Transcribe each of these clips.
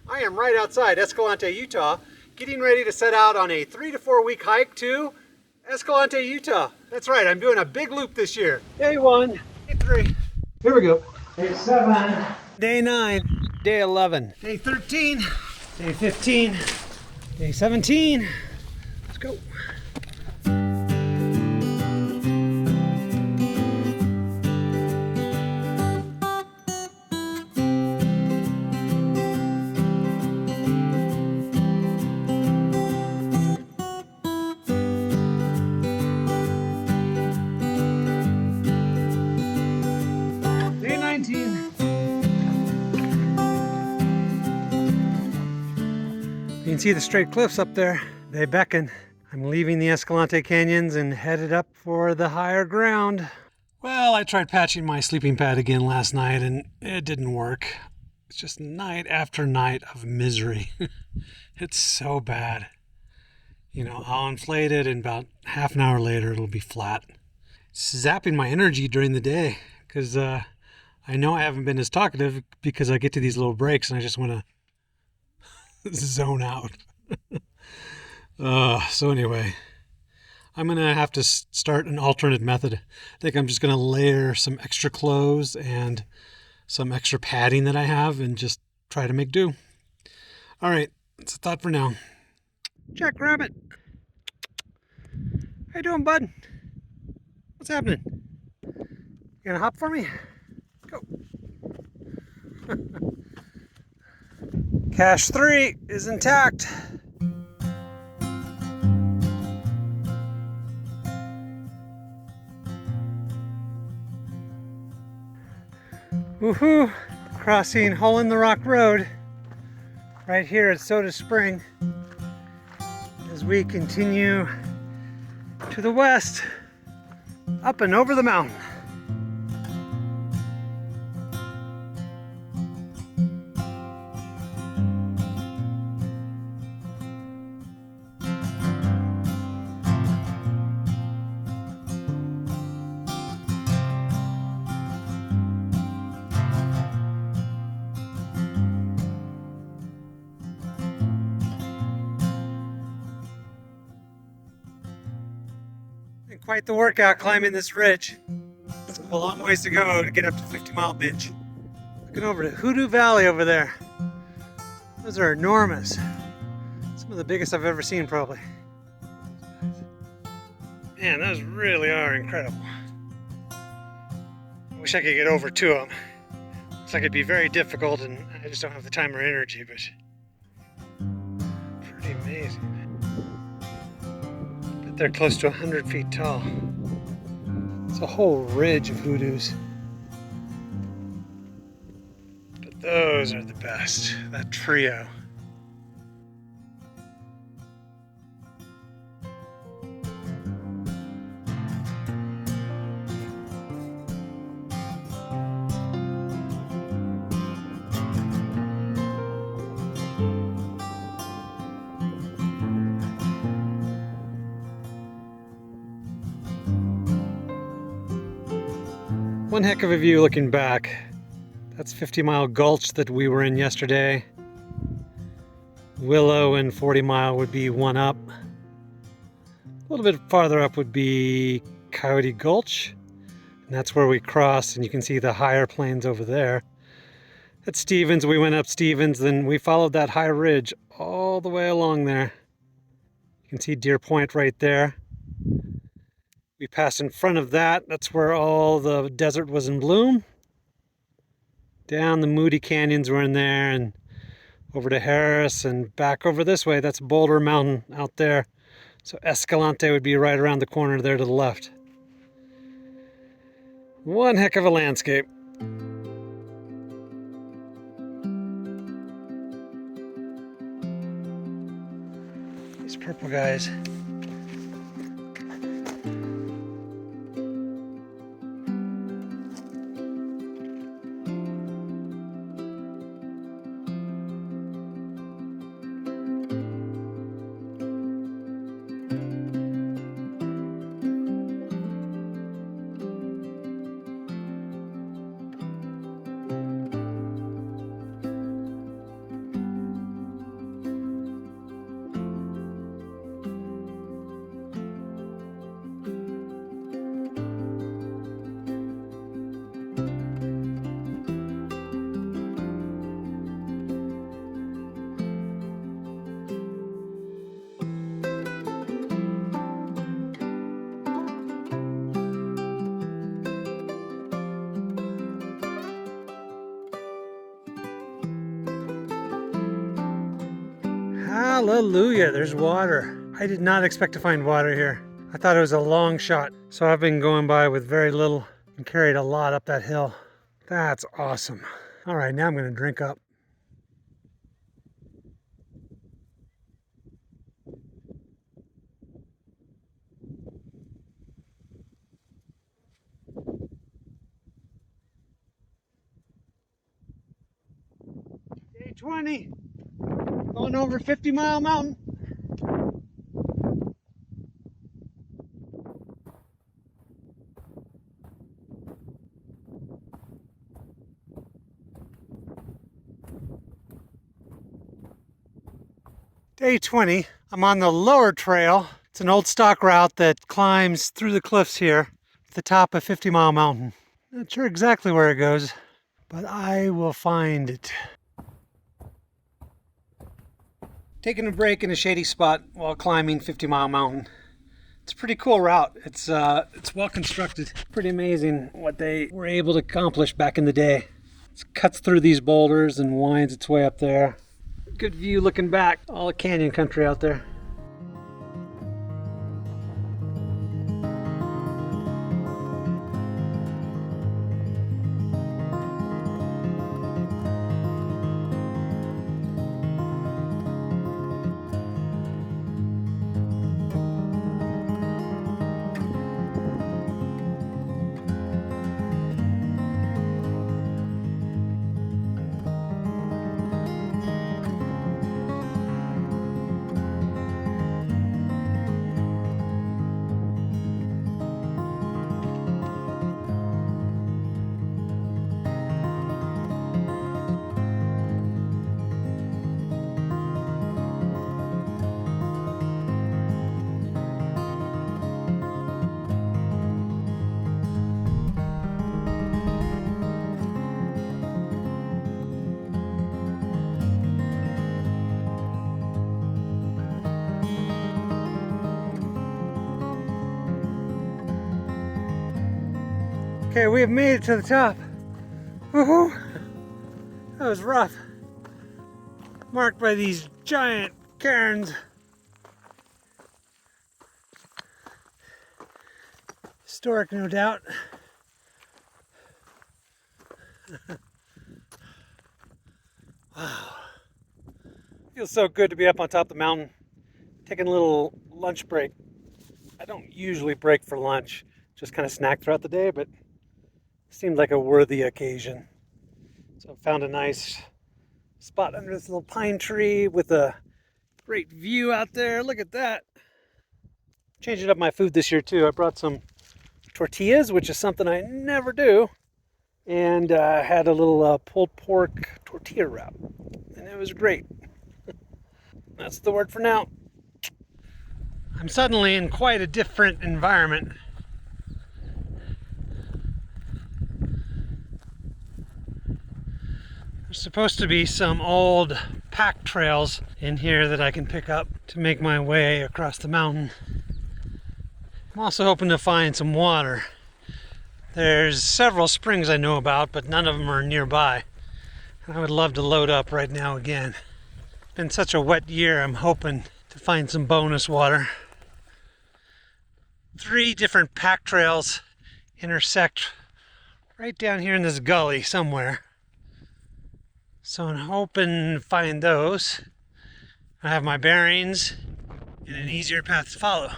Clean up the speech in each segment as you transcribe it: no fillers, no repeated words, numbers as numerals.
I am right outside Escalante, Utah, getting ready to set out on a 3 to 4 week hike to Escalante, Utah. That's right, I'm doing a big loop this year. Day 1, day 3. Here we go. Day 7. Day 9. Day 11. Day 13. Day 15. Day 17. Let's go. Day 19. You can see the straight cliffs up there. They beckon. I'm leaving the Escalante Canyons and headed up for the higher ground. Well, I tried patching my sleeping pad again last night and it didn't work. It's just night after night of misery. It's so bad. You know, I'll inflate it and about half an hour later it'll be flat. It's zapping my energy during the day because I know I haven't been as talkative because I get to these little breaks and I just want to zone out. So anyway, I'm going to have to start an alternate method. I think I'm just going to layer some extra clothes and some extra padding that I have and just try to make do. All right, that's a thought for now. Jack Rabbit. How you doing, bud? What's happening? You gonna hop for me? Go. Cache 3 is intact. Woohoo! Crossing Hole in the Rock Road right here at Soda Spring as we continue to the west, up and over the mountain. Quite the workout climbing this ridge. It's a long ways to go to get up to Fiftymile Bench. Looking over to Hoodoo Valley over there. Those are enormous. Some of the biggest I've ever seen, probably. Man, those really are incredible. I wish I could get over to them. Looks like it'd be very difficult and I just don't have the time or energy, but pretty amazing. They're close to 100 feet tall. It's a whole ridge of hoodoos. But those are the best, that trio. One heck of a view looking back. That's 50-Mile Gulch that we were in yesterday. Willow and 40-Mile would be one up. A little bit farther up would be Coyote Gulch. And that's where we crossed, and you can see the higher plains over there. At Stevens, we went up Stevens, then we followed that high ridge all the way along there. You can see Deer Point right there. We passed in front of that. That's where all the desert was in bloom. Down the Moody Canyons were in there and over to Harris and back over this way. That's Boulder Mountain out there. So Escalante would be right around the corner there to the left. One heck of a landscape. These purple guys. Hallelujah, there's water. I did not expect to find water here. I thought it was a long shot. So I've been going by with very little and carried a lot up that hill. That's awesome. All right, now I'm gonna drink up. Day 20, going over 50-Mile Mountain. Day 20, I'm on the lower trail. It's an old stock route that climbs through the cliffs here at the top of 50-Mile Mountain. Not sure exactly where it goes, but I will find it. Taking a break in a shady spot while climbing 50-Mile Mountain. It's a pretty cool route. It's well constructed. Pretty amazing what they were able to accomplish back in the day. It cuts through these boulders and winds its way up there. Good view looking back. All the canyon country out there. Okay, we have made it to the top. Woohoo! That was rough. Marked by these giant cairns. Historic, no doubt. Wow. Feels so good to be up on top of the mountain. Taking a little lunch break. I don't usually break for lunch, just kind of snack throughout the day, but seemed like a worthy occasion. So I found a nice spot under this little pine tree with a great view out there. Look at that. Changing up my food this year too. I brought some tortillas, which is something I never do, and had a little pulled pork tortilla wrap, and it was great. That's the word for now. I'm suddenly in quite a different environment. There's supposed to be some old pack trails in here that I can pick up to make my way across the mountain. I'm also hoping to find some water. There's several springs I know about, but none of them are nearby. I would love to load up right now again. It's been such a wet year, I'm hoping to find some bonus water. 3 different pack trails intersect right down here in this gully somewhere. So I'm hoping to find those. I have my bearings and an easier path to follow.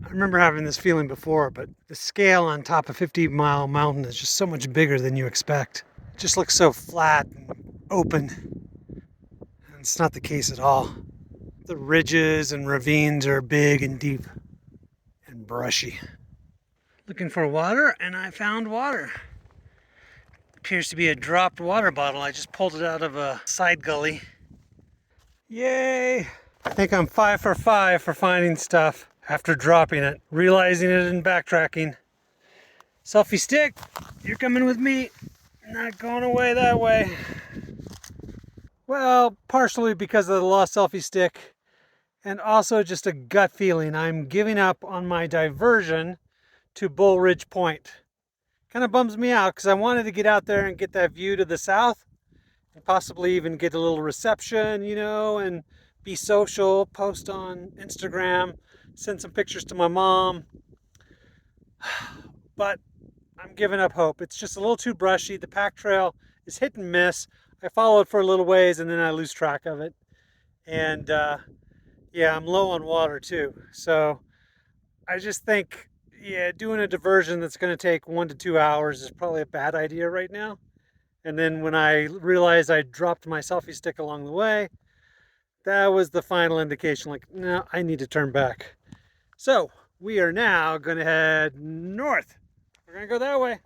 I remember having this feeling before, but the scale on top of 50-Mile Mountain is just so much bigger than you expect. It just looks so flat and open. And it's not the case at all. The ridges and ravines are big and deep and brushy. Looking for water, and I found water. Appears to be a dropped water bottle. I just pulled it out of a side gully. Yay! I think I'm 5 for 5 for finding stuff after dropping it, realizing it and backtracking. Selfie stick, you're coming with me. Not going away that way. Well, partially because of the lost selfie stick, and also just a gut feeling. I'm giving up on my diversion to Bull Ridge Point. Kind of bums me out because I wanted to get out there and get that view to the south, and possibly even get a little reception, you know, and be social, post on Instagram, send some pictures to my mom. But I'm giving up hope. It's just a little too brushy. The pack trail is hit and miss. I follow it for a little ways and then I lose track of it. And yeah, I'm low on water too. So I just think, yeah, doing a diversion that's going to take 1 to 2 hours is probably a bad idea right now. And then when I realized I dropped my selfie stick along the way, that was the final indication, like, no, I need to turn back. So we are now going to head north. We're going to go that way.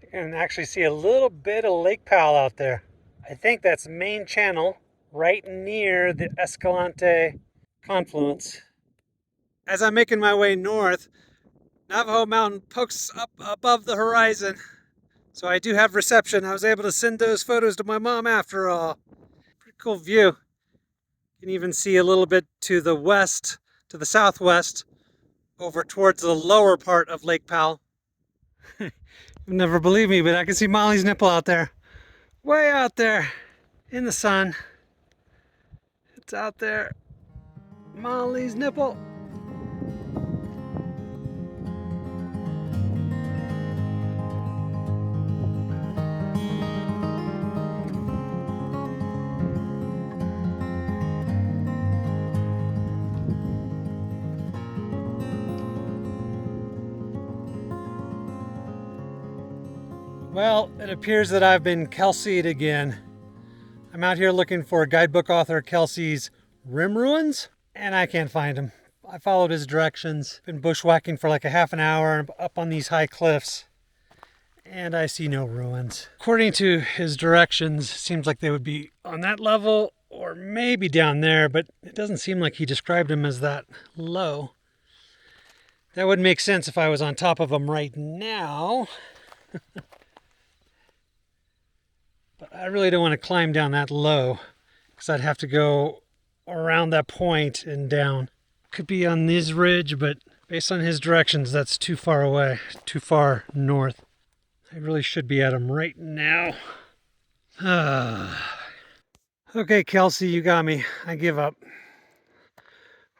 You can actually see a little bit of Lake Powell out there. I think that's the main channel right near the Escalante confluence. As I'm making my way north, Navajo Mountain pokes up above the horizon. So I do have reception. I was able to send those photos to my mom after all. Pretty cool view. You can even see a little bit to the west, to the southwest, over towards the lower part of Lake Powell. You'll never believe me, but I can see Molly's nipple out there. Way out there in the sun. It's out there. Molly's nipple. Well, it appears that I've been Kelsey'd again. I'm out here looking for guidebook author Kelsey's rim ruins, and I can't find him. I followed his directions, been bushwhacking for like a half an hour up on these high cliffs, and I see no ruins. According to his directions, it seems like they would be on that level or maybe down there, but it doesn't seem like he described them as that low. That would make sense if I was on top of them right now. But I really don't want to climb down that low because I'd have to go around that point and down. Could be on this ridge, but based on his directions, that's too far away, too far north. I really should be at him right now. Okay, Kelsey, you got me. I give up.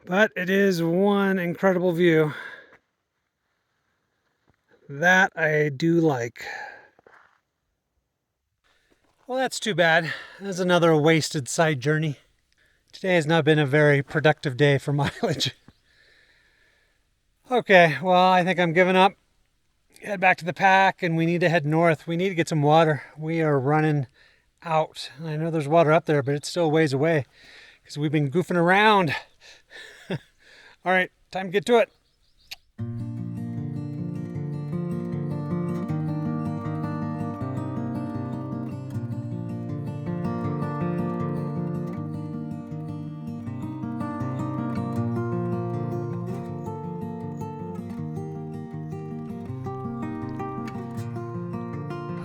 But it is one incredible view. That I do like. Well, that's too bad. That's another wasted side journey. Today has not been a very productive day for mileage. Okay, well, I think I'm giving up. Head back to the pack, and we need to head north. We need to get some water. We are running out. I know there's water up there, but it's still a ways away because we've been goofing around. All right, time to get to it.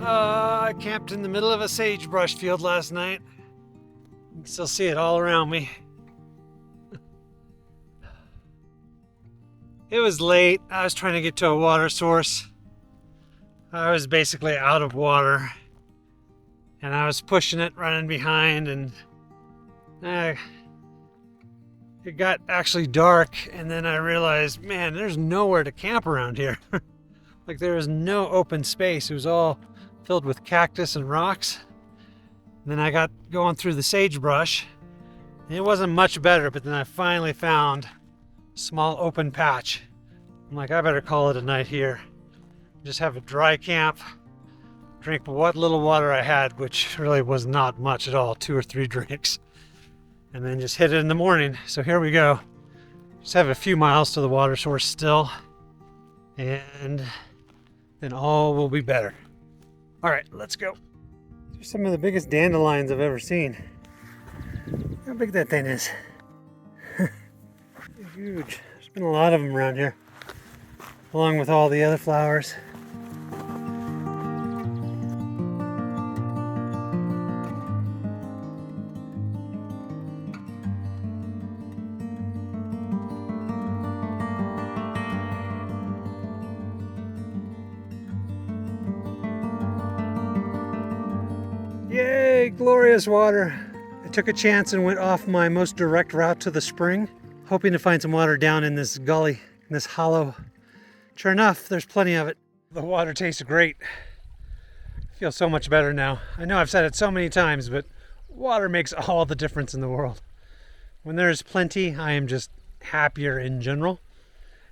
I camped in the middle of a sagebrush field last night. You can still see it all around me. It was late. I was trying to get to a water source. I was basically out of water. And I was pushing it, running behind, and it got actually dark. And then I realized, man, there's nowhere to camp around here. Like there was no open space. It was all filled with cactus and rocks. And then I got going through the sagebrush. And it wasn't much better, but then I finally found a small open patch. I'm like, I better call it a night here. Just have a dry camp, drink what little water I had, which really was not much at all, 2 or 3 drinks. And then just hit it in the morning. So here we go. Just have a few miles to the water source still. And then all will be better. All right, let's go. These are some of the biggest dandelions I've ever seen. Look how big that thing is. Huge. There's been a lot of them around here, along with all the other flowers. glorious water. I took a chance and went off my most direct route to the spring, hoping to find some water down in this gully, in this hollow. Sure enough, there's plenty of it. The water tastes great. I feel so much better now. I know I've said it so many times, but water makes all the difference in the world. When there's plenty, I am just happier in general.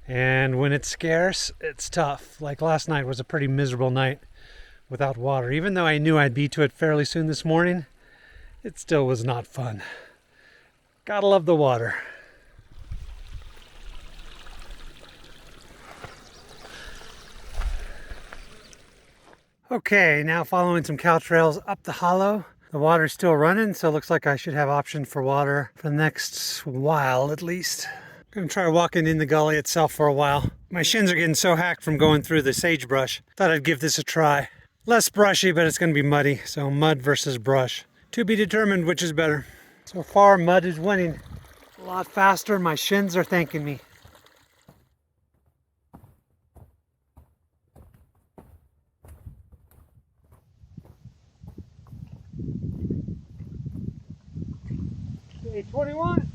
And when it's scarce, it's tough. Like last night was a pretty miserable night without water. Even though I knew I'd be to it fairly soon this morning, it still was not fun. Gotta love the water. Okay, now following some cow trails up the hollow. The water's still running, so it looks like I should have option for water for the next while at least. I'm gonna try walking in the gully itself for a while. My shins are getting so hacked from going through the sagebrush. Thought I'd give this a try. Less brushy, but it's gonna be muddy, so mud versus brush. To be determined which is better. So far, mud is winning. A lot faster, my shins are thanking me. Day 21.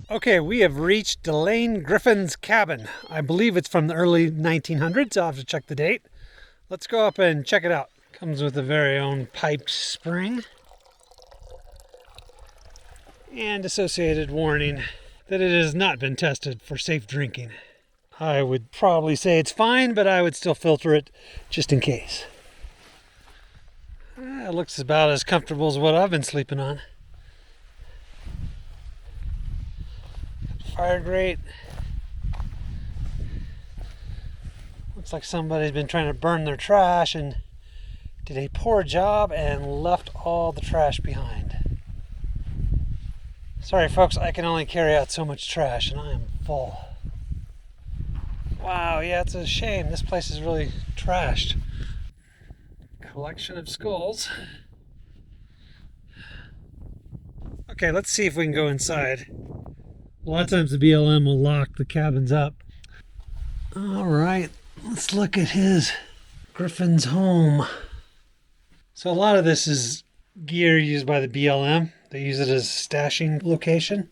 Okay, we have reached Delane Griffin's cabin. I believe it's from the early 1900s. I'll have to check the date. Let's go up and check it out. Comes with a very own piped spring and associated warning that it has not been tested for safe drinking. I would probably say it's fine, but I would still filter it just in case. It looks about as comfortable as what I've been sleeping on. Fire grate. Looks like somebody's been trying to burn their trash and did a poor job and left all the trash behind. Sorry folks, I can only carry out so much trash and I am full. Wow, yeah, it's a shame. This place is really trashed. Collection of skulls. Okay, let's see if we can go inside. A lot of times the BLM will lock the cabins up. All right, let's look at his Griffin's home. So a lot of this is gear used by the BLM. They use it as a stashing location.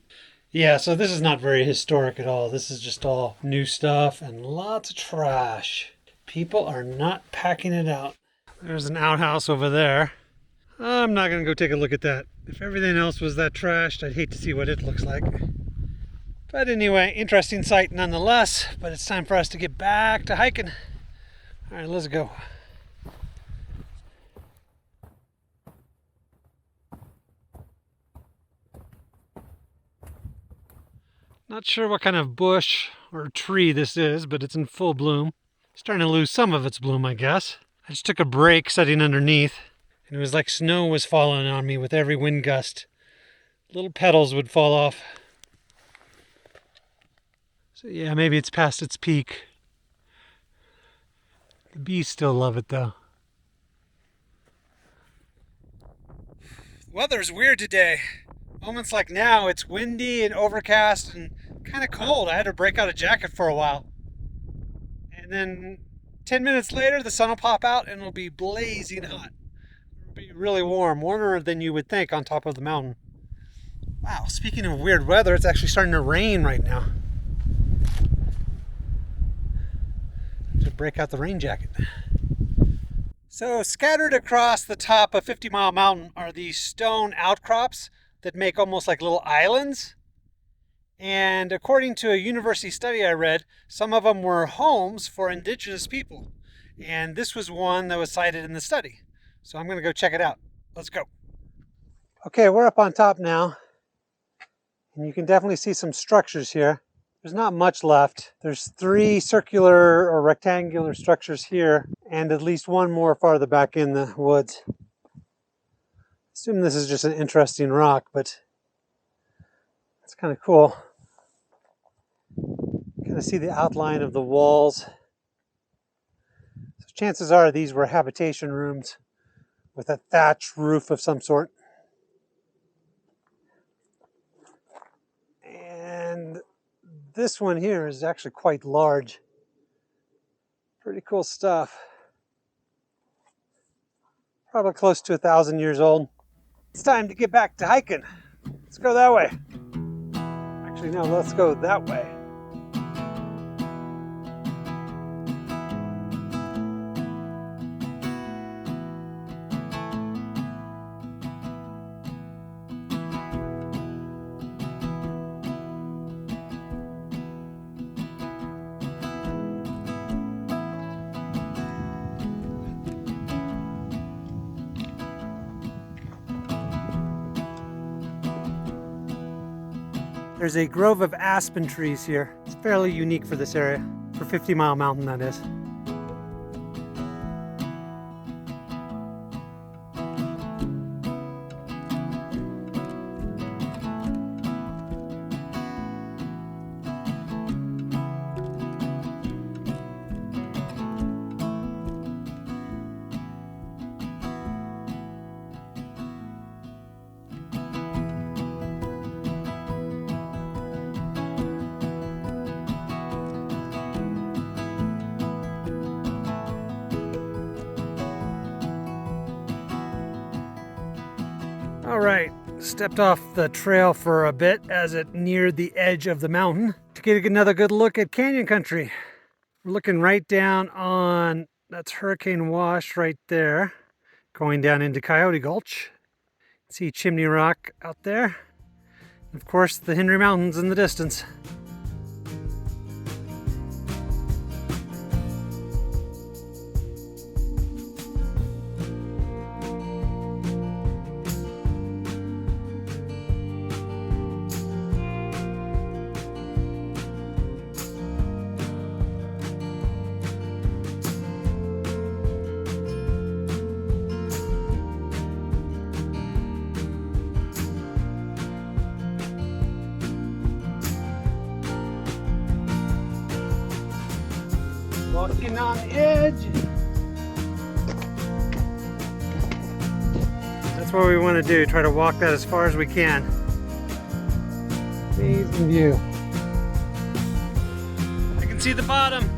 Yeah, so this is not very historic at all. This is just all new stuff and lots of trash. People are not packing it out. There's an outhouse over there. I'm not gonna go take a look at that. If everything else was that trashed, I'd hate to see what it looks like. But anyway, interesting sight nonetheless, but it's time for us to get back to hiking. All right, let's go. Not sure what kind of bush or tree this is, but it's in full bloom. It's starting to lose some of its bloom, I guess. I just took a break sitting underneath, and it was like snow was falling on me with every wind gust. Little petals would fall off. So yeah, maybe it's past its peak. The bees still love it though. The weather's weird today. Moments like now, it's windy and overcast and kind of cold. I had to break out a jacket for a while. And then 10 minutes later, the sun will pop out and it'll be blazing hot. It'll be really warm, warmer than you would think on top of the mountain. Wow, speaking of weird weather, it's actually starting to rain right now. To break out the rain jacket. So scattered across the top of 50-Mile Mountain are these stone outcrops that make almost like little islands. And according to a university study I read, some of them were homes for indigenous people. And this was one that was cited in the study. So I'm going to go check it out. Let's go. Okay, we're up on top now. And you can definitely see some structures here. There's not much left. There's 3 circular or rectangular structures here and at least one more farther back in the woods. I assume this is just an interesting rock, but it's kind of cool. Kind of see the outline of the walls. So chances are these were habitation rooms with a thatch roof of some sort. And this one here is actually quite large. Pretty cool stuff. Probably close to 1,000 years old. It's time to get back to hiking. Let's go that way. Actually, no, let's go that way. There's a grove of aspen trees here. It's fairly unique for this area, for 50-Mile Mountain, that is. All right, stepped off the trail for a bit as it neared the edge of the mountain to get another good look at canyon country. We're looking right down on, that's Hurricane Wash right there, going down into Coyote Gulch. See Chimney Rock out there. Of course, the Henry Mountains in the distance. Walking on the edge. That's what we want to do, try to walk that as far as we can. Amazing view. I can see the bottom.